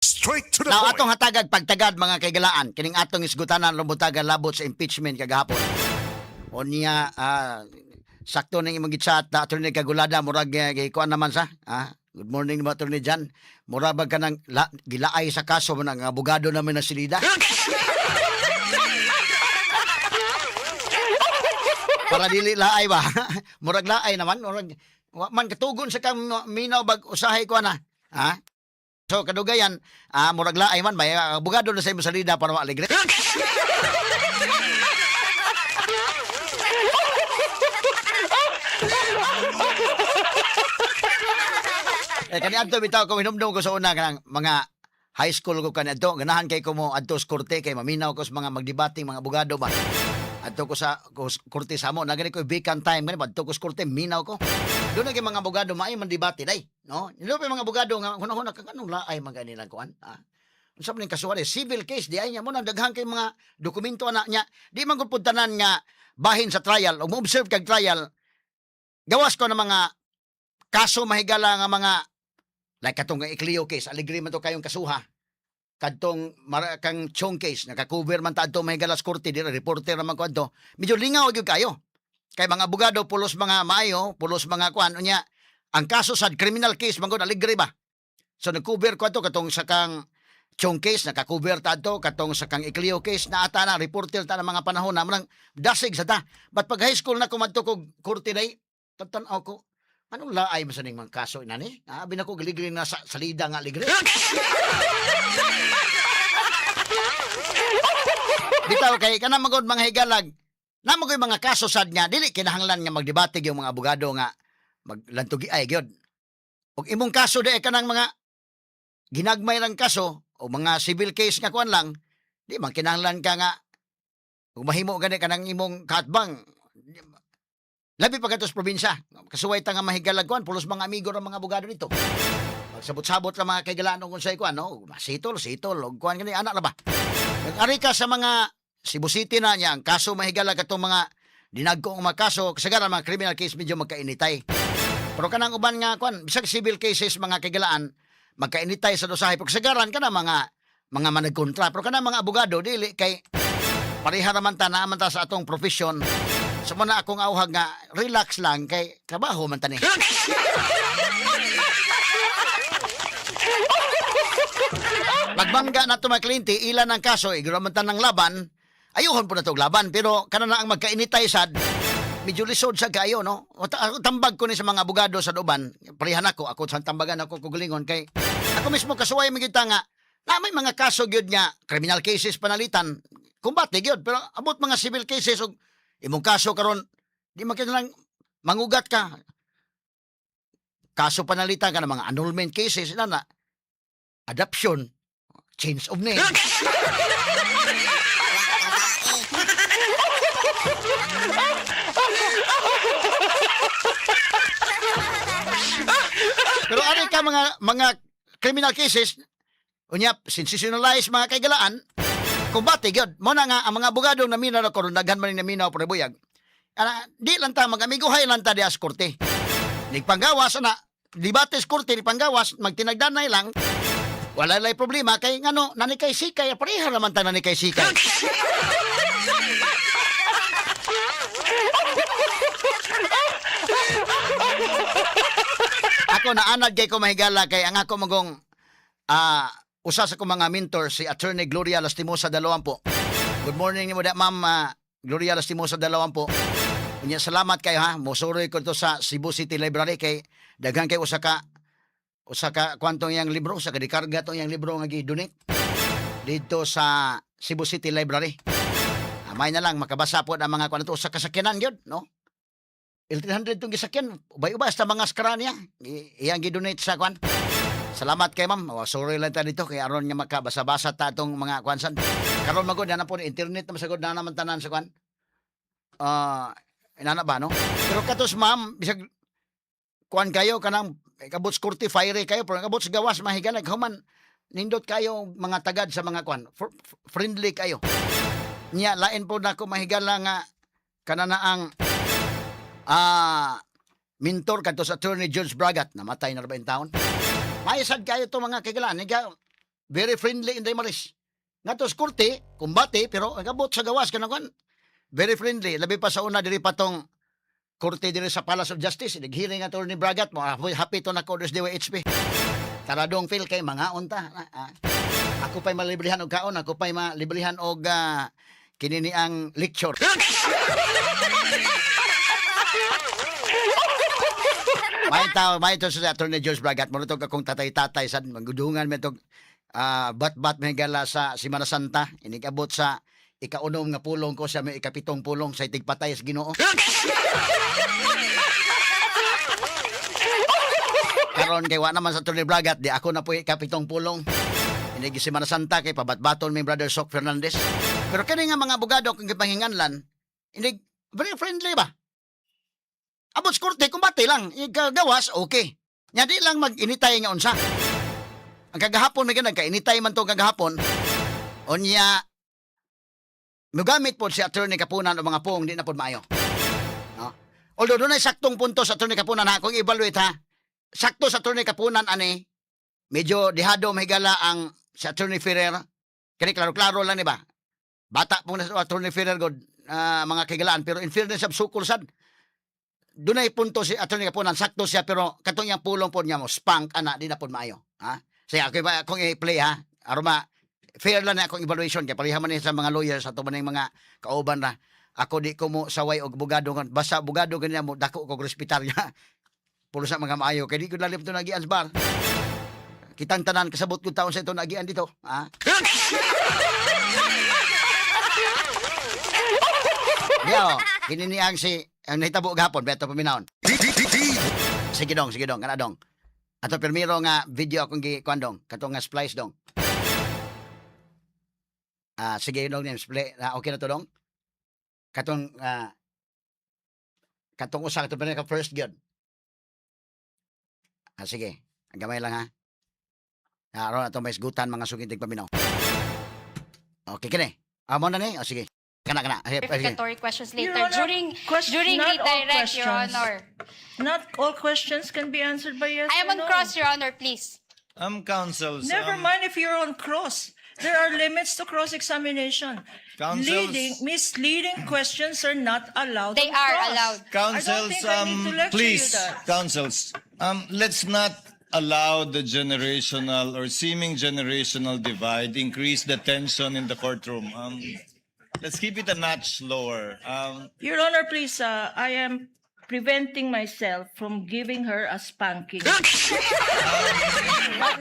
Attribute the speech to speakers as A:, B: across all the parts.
A: Straight to the
B: Now
A: point.
B: atong hatagag pagtagad mga kaigalaan kining atong isgutanan lumbutagan labot sa impeachment kagahapon. Unya sakto ning imong gichat na Attorney Kagulada murag gikuan naman sa. Good morning mo Attorney Jan. Murag ka nang gilaay sa kaso mo ng abogado namin na silida. Para dili laay ba? Murag laay naman, murag wa man katugon sa kang minaw bag usahay ko na. Ha? So kadugayan, murag laay man may abogado na sa imong salida para maaligre. Kani adto bitaw ko hinumdum ko sa una kanang mga high school ko kani adto ganahan kay ko mo adto sa korte kay maminaw ko sa mga magdebating mga abogado ba. Adto ko sa korte sa mo nagani ko vacant time gani adto ko sa korte minaw ko. Doon na kay mga abogado maay man debate day, no? Nilo pa mga abogado nga hunahuna kang anong laay man kanilang kuan. Unsa man ning kasuwari civil case di ay nya mo nang daghan kay mga dokumento ana nya. Di man gud tanan nga bahin sa trial o mo-observe kag trial. Gawas ko ng mga kaso mahigala nga mga like katong Ecleo case, aligri man to kayong kasuha. Kadtong kang Chong case, naka-cover man ta adto mahigala sa korte, di reporter naman ko adto. Medyo lingaw gyud kayo. Kay mga abogado pulos mga maayo, pulos mga kuan unya. Ang kaso sa criminal case mangod aligri ba. So nag-cover ko adto katong sa kang Chong case, naka-cover ta adto katong sa kang Ecleo case na ata na reporter ta ng mga panahon na manang dasig sa ta. But pag high school na kumadto ko korte day, tatan-aw ko anong laay mo sa ning mga kaso inani? Abi na ko galigri na sa salida nga ligri. Bitaw kay kana magod mga higalag. Namo koy mga kaso sad nga dili kinahanglan nga magdebate yung mga abogado nga maglantugi ay gyud. Og imong kaso di kanang mga ginagmay lang kaso o mga civil case nga kuan lang, di man kinahanglan ka nga ug mahimo gani kanang imong katbang. Labi pa gatos probinsya. Kasuway ta nga mahigalagkuan pulos mga amigo ra mga abogado dito. Magsabot-sabot ra mga kaigalaan kung say kuan no. Sitol og kuan gani anak ra ba. Nag-ari ka sa mga Cebu City na niya ang kaso mahigalag katong mga dinagko mga kaso kasagaran mga criminal case medyo magkainitay. Pero kanang uban nga kuan bisag civil cases mga kaigalaan magkainitay sa dosahe pero kasagaran kana mga managkontra pero kanang mga abogado dili kay pareha naman ta na ta sa atong profession. So muna akong auhag nga, relax lang kay trabaho man tani. Magbangga na ito mga kliyente, ilan ang kaso, iguraman tan ng laban, ayuhon po na itong laban, pero kanana ang magkainitay sad, medyo lisod sa kayo, no? Tambag ko ni sa mga abogado sa Duban, parihan ako sa tambagan ako kugulingon, kay ako mismo kasuway magita nga, na may mga kaso gyud nga, criminal cases panalitan, kumbate gyud, pero abot mga civil cases, og imong kaso karon di lang mangugat ka. Kaso panalitan ka ng mga annulment cases na adoption, change of name. Pero ari ka mga criminal cases unya sensationalize mga kaigalaan. Kumbate gyud mo na nga ang mga abogado na minaw na karon daghan man ni minaw pre buyag. Di lang ta mag-amiguhay lang ta di as korte. Nigpanggawas na debate sa korte ni panggawas magtinagdanay lang. Wala lay problema kay ngano nani kay sikay pareha naman ta nani kay sikay. Ako na anad kay ko mahigala kay ang ako magong usa sa kong mga mentor si Attorney Gloria Lastimosa Dalawan po. Good morning ni mo da Ma'am Gloria Lastimosa Dalawan po. Unya salamat kayo ha. Mosuroy ko to sa Cebu City Library kay daghan kay usa ka kwantong yang libro sa kadikarga tong yang libro nga gi-donate dito sa Cebu City Library. May na lang makabasa po ang mga kwan to sa kasakyanan gyud no. L300 tong gisakyan ubay-ubay sa mga skara niya. Iyang gi-donate sa kwan. Salamat kay ma'am. Sorry lang ta dito kay aron nga makabasa-basa ta tong mga kwansan. Karon magod na po internet na masagod na naman tanan sa kwan. Inana ba no? Pero katos ma'am bisag kuan kayo kanang kabot korte fire kayo pero kabot gawas mahigalag human nindot kayo mga tagad sa mga kwan. Friendly kayo. Nya lain po nako mahigala nga kanana ang mentor kadto sa Attorney George Bragat namatay na 40 taon. Maisad kayo to mga kaigalaan. very friendly Inday Maris. Ngatos korte, kumbate, pero agabot sa gawas kanakuan. Very friendly. Labi pa sa una diri patong korte diri sa Palace of Justice. Naghiring ato ni Bragat mo. Happy to na ko des DWHP. Taradong feel kay mga unta. Ako pa'y malibrihan og kaon, ako pa'y malibrihan og kinini ang lecture. May ito sa Attorney George Bragat. Manutog akong tatay-tatay sa magudungan may itong bat-bat may gala sa Semana Santa. Inigabot sa ikaunom nga pulong ko sa may ikapitong pulong sa itigpatay sa Ginoo. Karon kay wa naman sa Attorney Bragat, di ako na po ikapitong pulong. Inigi Semana Santa kay pabat-baton may Brother Sok Fernandez. Pero kani nga mga abogado kung gipahinganlan, inig very friendly ba? Abot sa korte, kumbate lang. Gawas, okay. Nya di lang mag-initay nga unsa. Ang kagahapon may ganag, kainitay man to kagahapon. Onya, mugamit po si Attorney Kapunan o mga pong, di na po maayo. No? Although doon ay saktong punto sa Attorney Kapunan ha, kung evaluate ha, sakto sa Attorney Kapunan, ani, medyo dihado mahigala ang si Attorney Ferrer. Kani klaro-klaro lang, di ba? Bata po na sa Attorney Ferrer, God, mga kigalaan. Pero in fairness of sukul sad, doon ay punto si Attorney Kapunan, sakto siya, pero katong yung pulong po niya mo, spank, di na po maayo. Ha? Saya, okay ba, kung i-play ha, aroma, fair lang na akong evaluation, kaya pariha man sa mga lawyers, ato man yung mga kauban na, ako di ko mo saway og bugado, basta bugado ganyan mo, dako ko respitar niya, pulo sa mga maayo, kaya di ko lalim ito nagian sa bar. Kitang tanan, kasabot ko taon sa ito nagian dito. Ha? Yo, kininiang si ang nahitabo gahapon beto paminaon. Sige dong, kana dong. Ato permiro nga video akong gikuandong, katong nga splice dong. Sige dong ni display. Okay na to dong. Katong usa katong ka first gyud. Sige. Ang gamay lang ha. Aron ato may isgutan mga sugitig paminaw. Okay kini. Amo na ni. Sige. Kana.
A: Verificatory questions later.
C: Your Honor,
A: During
C: not all
A: redirect, Your
C: questions.
A: Honor.
C: Not all questions can be answered by yes
A: I am
C: or
A: on
C: no.
A: cross, Your Honor, please.
D: Counsels.
C: Never mind if you're on cross. There are limits to cross-examination.
D: Counsels.
C: Misleading questions are not allowed.
A: They
C: on
A: are
C: cross.
A: allowed.
D: Counsels,
C: I don't think I need to lecture
D: please,
C: you that.
D: counsels, let's not allow the generational or seeming generational divide increase the tension in the courtroom. Let's keep it a notch lower.
C: Your Honor, please, I am preventing myself from giving her a spanking. That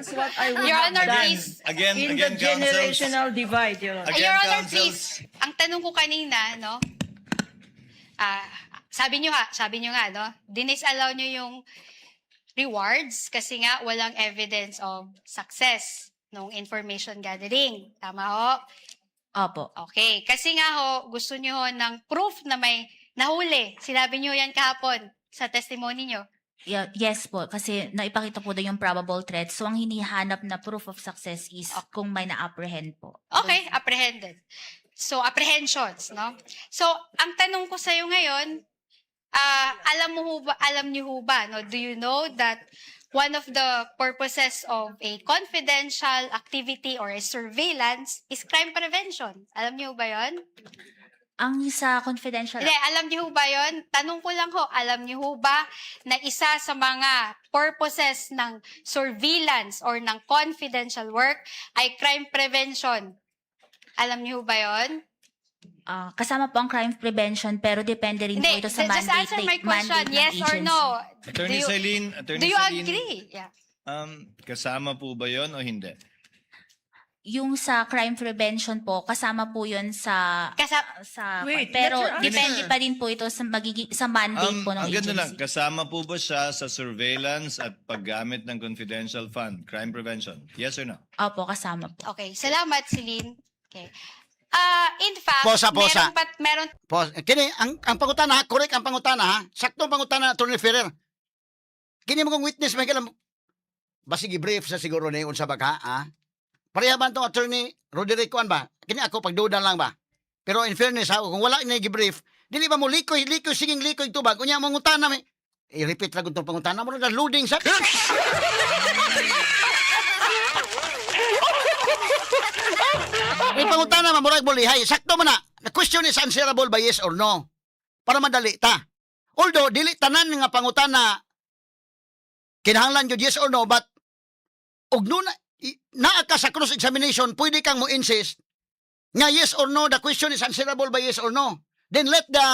C: is what I would
A: Your
C: have
A: Honor,
C: done
A: please.
D: Again,
C: in
D: again,
C: the
D: counsels.
C: generational divide, Your Honor.
D: Again,
A: Your Honor,
D: counsels.
A: please. Ang tanong ko kanina, no? Sabi nyo nga, no? Disallow nyo yung rewards kasi nga walang evidence of success nung information gathering. Tama ho?
E: Opo.
A: Okay. Kasi nga ho, gusto nyo ho ng proof na may nahuli. Sinabi nyo yan kahapon sa testimony nyo.
E: Yes po, kasi naipakita po doon yung probable threat. So, ang hinihanap na proof of success is kung may na-apprehend po.
A: Okay, apprehended. So, apprehensions, no? So, ang tanong ko sa'yo ngayon, alam niyo ho ba, no? Do you know that one of the purposes of a confidential activity or a surveillance is crime prevention? Alam niyo ba yon?
E: Ang sa confidential...
A: Hindi, alam niyo ho ba yon? Tanong ko lang ho, alam niyo ho ba na isa sa mga purposes ng surveillance or ng confidential work ay crime prevention? Alam niyo ho ba yon?
E: kasama po ang crime prevention pero depende rin po
A: Hindi,
E: ito sa
A: just
E: mandate,
A: answer my question,
E: mandate ng
A: yes or
E: agency.
A: no.
D: Attorney Celine,
A: Do you agree? Yeah.
D: Kasama po ba yon o hindi?
E: Yung sa crime prevention po, kasama po yun sa...
C: Wait,
E: pero
C: let her
E: depende
C: answer.
E: pa din po ito sa, sa mandate po ng
D: Ang ganda lang,
E: agency.
D: kasama po ba siya sa surveillance at paggamit ng confidential fund, crime prevention? Yes or no?
E: Opo, kasama po.
A: Okay, salamat, Celine. Okay. In fact,
B: Posa.
A: meron
B: Kini ang pangutana, correct ang pangutana ha. Sakto ang pangutana Attorney Ferrer. Kini mo kong witness may kalam basig i-brief sa siguro ni unsa ba ka ha. Pareha ba tong Attorney Roderick kuan ba? Kini ako pagduda lang ba. Pero in fairness ha, kung wala ni gi-brief, dili ba mo likoy singing likoy tubag unya mangutana may i-repeat ra gud tong pangutana mo na loading sa. Pangutana mamurag mo lihay. Sakto man na. The question is answerable by yes or no. Para madali ta. Although dili tanan nga pangutana kinahanglan jud yes or no, but ug naa ka sa cross examination, pwede kang mo insist nga yes or no, the question is answerable by yes or no. Then let the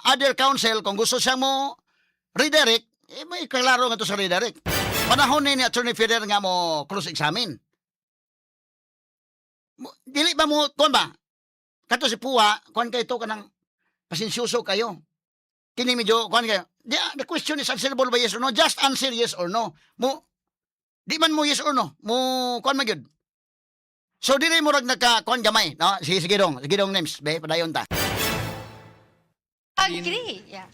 B: other counsel kung gusto siya mo redirect, may klaro nga to sa redirect. Panahon ni Attorney Ferrer nga mo cross examine. Dili ba mo kon ba? Kato si Puwa, kon kay to kanang pasensyoso kayo. Kini medyo kon kayo. The question is answerable by yes or no. Just answer yes or no. Di man mo yes or no. Kon magyud. So dili mo rag nagka kon gamay, no? Sige dong names, be padayon ta.
A: Agree. Yeah.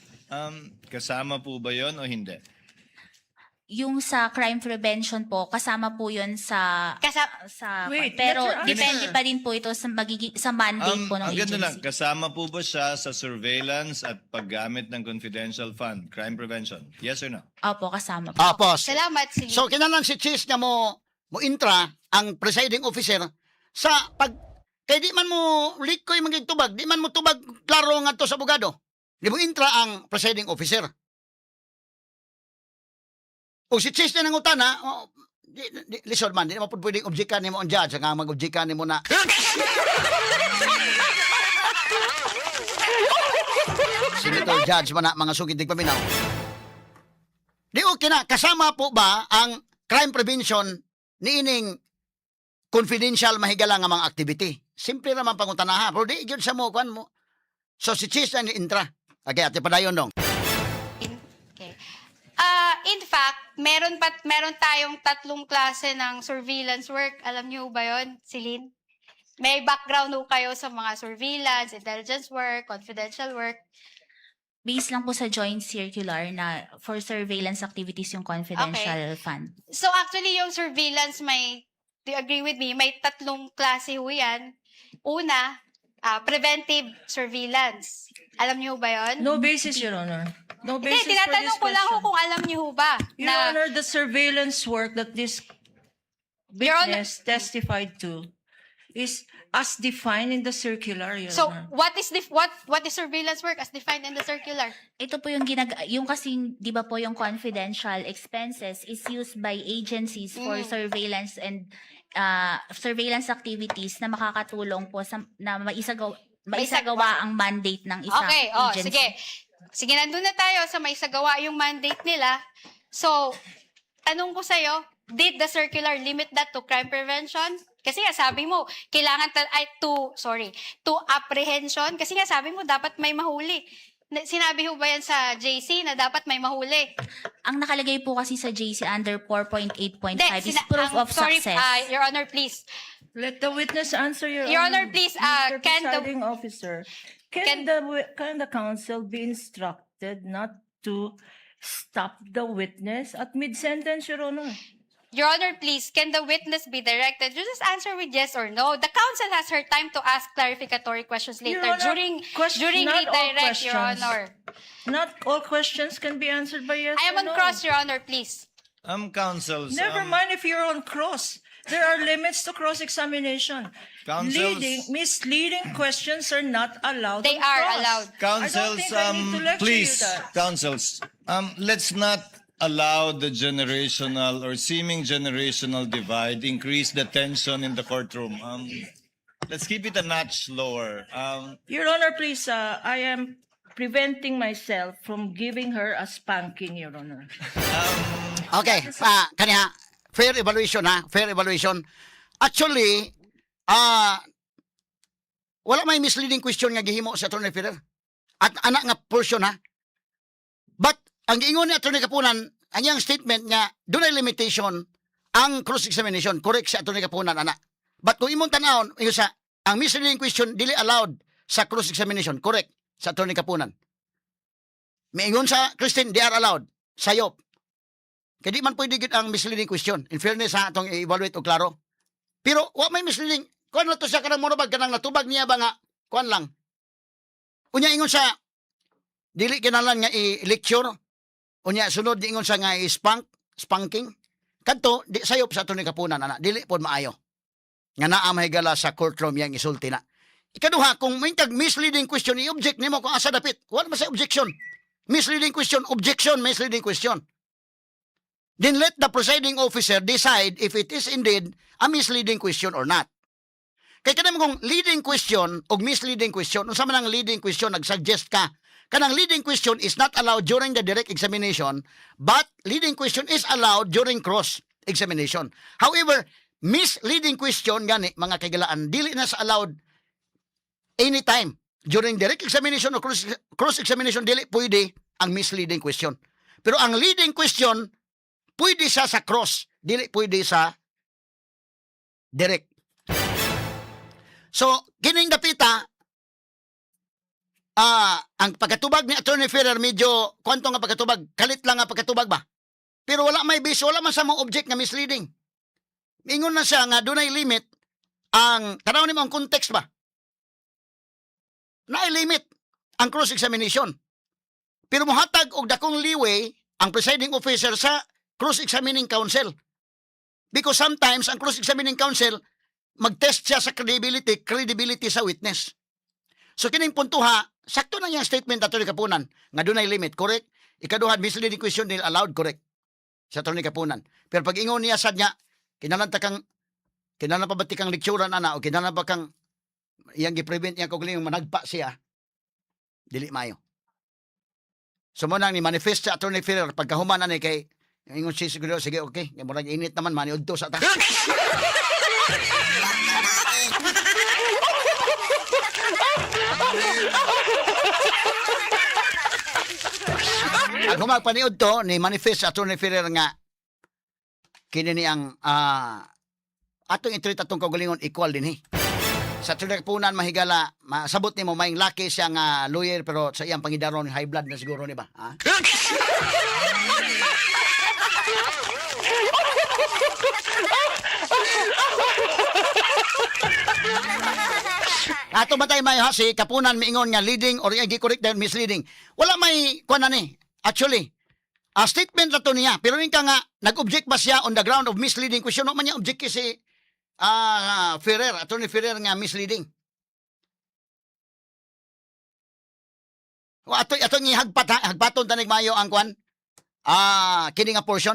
D: Kasama po ba yon o hindi?
E: Yung sa crime prevention po, kasama po yun sa
C: Wait,
E: pero
C: let her
E: depende
C: answer.
E: pa rin po ito sa sa mandate po ng
D: Ang ganda lang,
E: agency.
D: kasama po ba siya sa surveillance at paggamit ng confidential fund, crime prevention? Yes or no?
E: Opo, kasama po.
B: Apos.
A: Salamat, sige.
B: So kinahanglan si Chis nga mo intra ang presiding officer sa pag kay di man mo likoy magigtubag, di man mo tubag klaro ngadto sa abogado. Di mo intra ang presiding officer. O si Chis na nangutana, lisod man, di naman po pwedeng objekan ni mo ang judge, nga mag-objekan ni mo na. Senator judge man na mga sugid ng paminaw. Di okay na, kasama po ba ang crime prevention niining confidential mahigalang nga mga activity? Simple naman pangutanaha, pero di yun sa mo, kuan mo. So si Chis na ni-intra. Okay, ate padayon dong.
A: Okay. In fact, meron tayong 3 klase ng surveillance work. Alam niyo ba 'yon, Celine? May background ho kayo sa mga surveillance, intelligence work, confidential work.
E: Based lang po sa joint circular na for surveillance activities yung confidential fund.
A: So actually, yung surveillance do you agree with me? May 3 klase ho yan. Una, preventive surveillance. Alam niyo ba 'yon?
C: No basis, Your Honor. No
A: Hindi,
C: basis for this
A: tinatanong ko lang ho
C: question.
A: kung alam niyo ho ba.
C: Your Honor, the surveillance work that this
A: Your Honor-
C: witness testified to is as defined in the circular, Your
A: So,
C: Honor.
A: what is surveillance work as defined in the circular?
E: Ito po yung yung kasing, di ba po yung confidential expenses is used by agencies for surveillance and surveillance activities na makakatulong po na maisagawa ang mandate ng isang
A: Okay,
E: agency.
A: sige. Sige, nandun na tayo sa may sagawa yung mandate nila. So, tanong ko sa'yo, did the circular limit that to crime prevention? Kasi nga sabi mo, kailangan to apprehension. Kasi nga sabi mo, dapat may mahuli. Sinabi ho ba yan sa JC na dapat may mahuli?
E: Ang nakalagay po kasi sa JC under 4.8.5 is
A: Hindi,
E: proof of success.
A: Your Honor, please.
C: Let the witness answer, Your
A: Your
C: Honor.
A: Honor, please,
C: Mr.
A: can the-
C: Presiding Officer,
A: can-
C: can the counsel be instructed not to stop the witness at mid-sentence, Your Honor?
A: Your Honor, please, can the witness be directed? You just answer with yes or no. The counsel has her time to ask clarificatory questions
C: Your
A: later
C: Honor,
A: during
C: not all
A: redirect, Your
C: questions.
A: Honor.
C: Not all questions can be answered by yes
A: I am
C: or
A: on
C: no.
A: cross, Your Honor, please.
D: Counsels.
C: Never mind if you're on cross. There are limits to cross-examination.
D: Counsels.
C: Misleading questions are not allowed.
A: They
C: on
A: are
C: cross.
A: allowed.
D: Counsels,
C: I don't think I need to lecture
D: please,
C: you that.
D: counsels, let's not allow the generational or seeming generational divide increase the tension in the courtroom. Let's keep it a notch lower.
C: Your Honor, please, I am preventing myself from giving her a spanking, Your Honor.
B: Okay, kaniha, fair evaluation ha, fair evaluation. Actually, wala may misleading question nga gihimo sa Attorney Ferrer. At anak nga portion ha. But ang giingon ni Attorney Kapunan, ang iyang statement nga dunay limitation ang cross-examination. Correct si Attorney Kapunan, anak. But kung imong tanawon, ingon sa ang misleading question dili allowed sa cross-examination. Correct sa Attorney Kapunan. Miingon sa Christine, they are allowed. Sayop. Kaya di man pwede gid ang misleading question. In fairness ha, itong i-evaluate o klaro. Pero wa may misleading. Kuan lang to siya kanang monobag, kanang natubag niya ba nga, kuan lang. Unya ingon sa, dili kinalan nga i-lecture. Unya sunod di ingon sa nga i-spanking. Kadto, di sayop sa ito ni Kapunan, anak. Dili po maayo. nga naa mahigala sa courtroom yang isulti na. Ikaduha, kung may kag misleading question, i-object nimo kung asa dapit. Wala man sa objection. Misleading question, objection, misleading question. Then let the presiding officer decide if it is indeed a misleading question or not. Kaya kanang kung leading question o misleading question, unsa man ang leading question, nag-suggest ka, kanang leading question is not allowed during the direct examination, but leading question is allowed during cross-examination. However, misleading question, gani, mga kagalaan, dili na sa allowed anytime. During direct examination o cross-examination, dili pwede ang misleading question. Pero ang leading question, pwede siya sa cross, dili pwede sa direct. So, kining dapita, ang pagkatubag ni Attorney Ferrer, medyo, kwanto nga pagkatubag, kalit lang nga pagkatubag ba? Pero wala may base, wala man sa mga object nga misleading. Ingon na siya nga, doon ay limit, ang, tanaw ni mo ang context ba? Na-limit ang cross-examination. Pero muhatag og dakong leeway ang presiding officer sa cross-examining counsel. Because sometimes ang cross-examining counsel mag-test siya sa credibility sa witness. So kining puntuha, sakto na yung statement Atty. Kapunan nga dunay limit, correct? Ikaduha, misleading question nil allowed, correct? Sa Atty. Kapunan. Pero pag ingon niya sad niya, kinahanglan pa ba ti kang leksyuran ana o kinahanglan pa kang iyang gi-prevent niya kung managpa siya, dili mayo. So mo nang ni manifest sa Atty. Ferrer pagkahuman ani kay ingon siya siguro, sige okay, murag init naman maniudto sa ta. Ang humagpaniud to ni manifest sa Atty. Ferrer nga kini ni ang atong itreat atong kaugalingon equal din sa Kapunan mahigala masabot nimo maing laki siya nga lawyer pero sa iyang pangidaron high blood na siguro ni ba ha. Ato ba tayo may si Kapunan miingon nga leading or gi correct dahil misleading. Wala may kuan ni. Actually, a statement na to niya. Pero rin ka nga, nag-object ba siya on the ground of misleading question? No man niya object si Ferrer, Atty. Ferrer nga misleading. O ato nga hagpaton tanig mayo ang kuan. Kini nga portion.